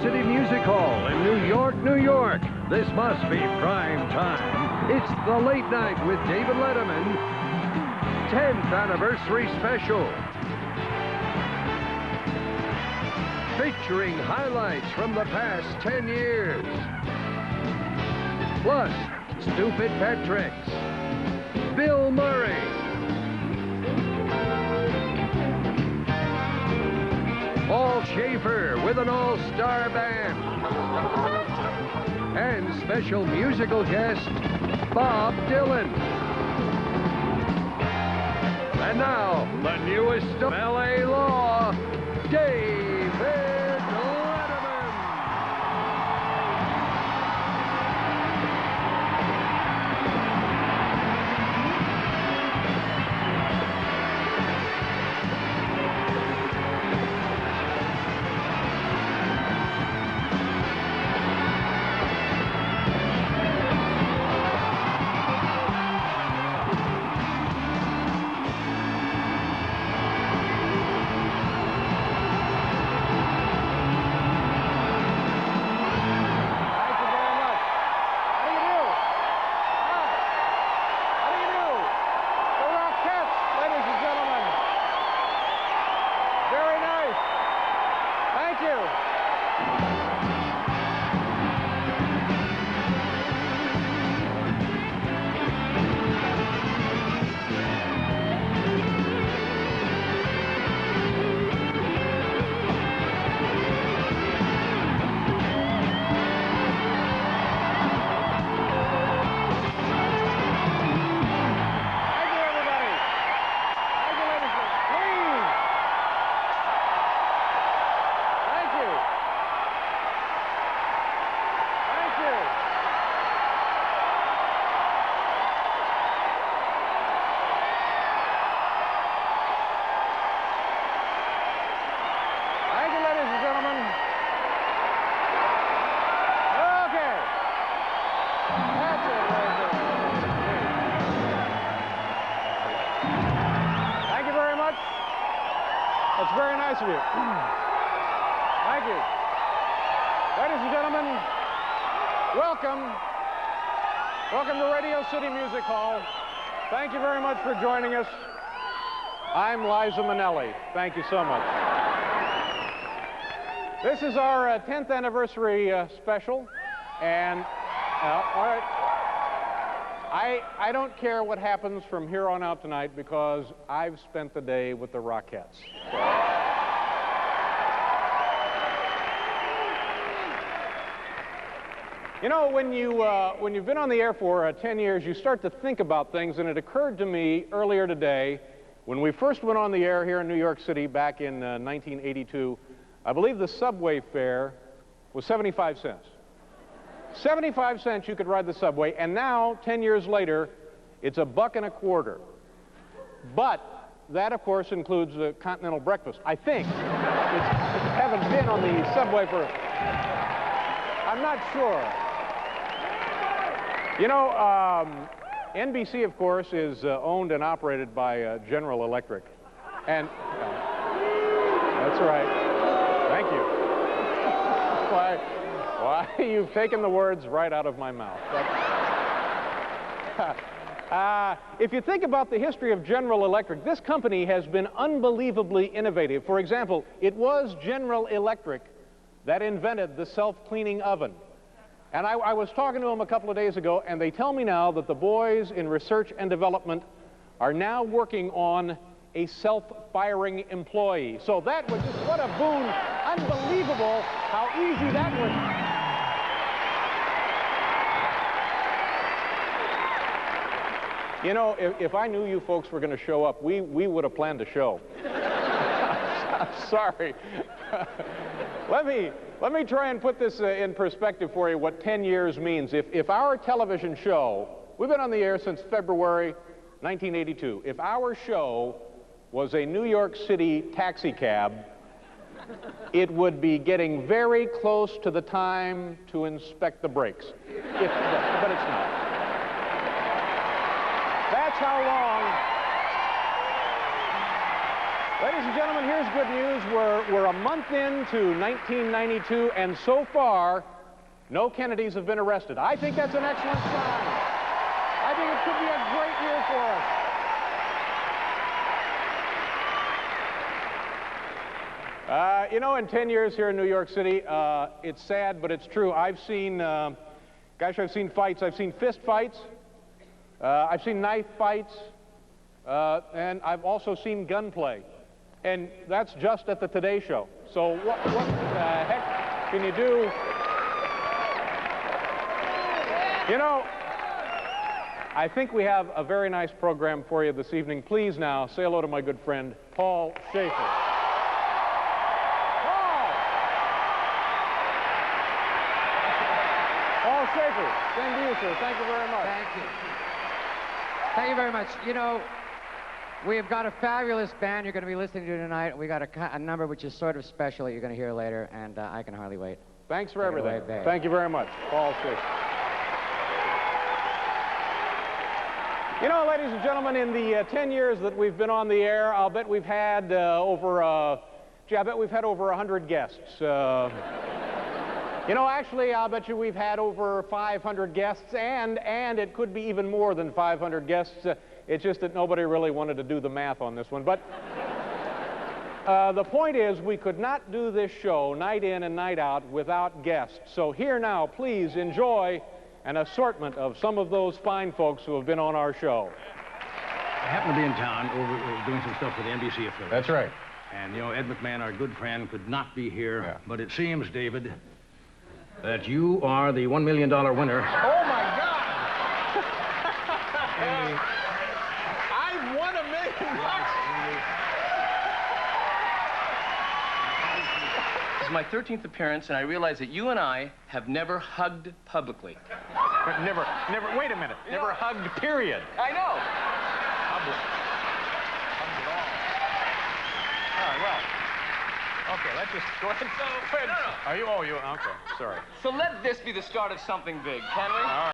City Music Hall in New York, New York. This must be prime time. It's the Late Night with David Letterman 10th Anniversary Special. Featuring highlights from the past 10 years. Plus, stupid pet tricks. Bill Murray. Paul Schaefer with an all-star band. And special musical guest, Bob Dylan. And now, the newest of L.A. Law, David Letterman. That's very nice of you. Thank you. Ladies and gentlemen, welcome. Welcome to Radio City Music Hall. Thank you very much for joining us. I'm Liza Minnelli. Thank you so much. This is our 10th anniversary special, and all right. I don't care what happens from here on out tonight because I've spent the day with the Rockettes. So. You know, when you've been on the air for 10 years, you start to think about things, and it occurred to me earlier today when we first went on the air here in New York City back in 1982. I believe the subway fare was 75 cents. 75 cents you could ride the subway, and now, 10 years later, it's $1.25. But that, of course, includes a continental breakfast. I think. I haven't been on the subway for... I'm not sure. You know, NBC, of course, is owned and operated by General Electric. And... that's right. Thank you. Why, you've taken the words right out of my mouth. If you think about the history of General Electric, this company has been unbelievably innovative. For example, it was General Electric that invented the self-cleaning oven. And I was talking to them a couple of days ago, and they tell me now that the boys in research and development are now working on a self-firing employee. So that was just, what a boon. Unbelievable how easy that was. You know, if I knew you folks were going to show up, we would have planned a show. I'm sorry. Let me try and put this in perspective for you, what 10 years means. If our television show, we've been on the air since February 1982, if our show was a New York City taxi cab, it would be getting very close to the time to inspect the brakes. But it's not. That's how long Ladies and gentlemen, here's good news. We're a month into 1992, and so far, no Kennedys have been arrested. I think that's an excellent sign. I think it could be a great year for us. You know, in 10 years here in New York City, it's sad, but it's true. I've seen, I've seen fights. I've seen fist fights. I've seen knife fights. And I've also seen gunplay. And that's just at the Today Show. So what the heck can you do? You know, I think we have a very nice program for you this evening. Please now say hello to my good friend, Paul Schaefer. Paul Schaefer, same to you, sir. Thank you very much. Thank you. Thank you very much. You know, we've got a fabulous band you're going to be listening to tonight. We got a number which is sort of special that you're going to hear later, and I can hardly wait. Thanks for everything. Thank you very much, Paul Schaefer. You know, ladies and gentlemen, in the 10 years that we've been on the air, I'll bet we've had over 100 guests. You know, actually, I'll bet you we've had over 500 guests, and it could be even more than 500 guests. It's just that nobody really wanted to do the math on this one. But the point is, we could not do this show night in and night out without guests. So here now, please enjoy an assortment of some of those fine folks who have been on our show. I happen to be in town doing some stuff for the NBC affiliate. That's right. And, you know, Ed McMahon, our good friend, could not be here. Yeah. But it seems, David, that you are the $1 million winner. Oh, my God! I've won $1 million. This is my 13th appearance, and I realize that you and I have never hugged publicly. Never, wait a minute. Never hugged, period. I know. Hugged at all. All right, well. Okay, let's just go ahead. No. Are you? Oh, you. Okay, sorry. So let this be the start of something big, can we? All right.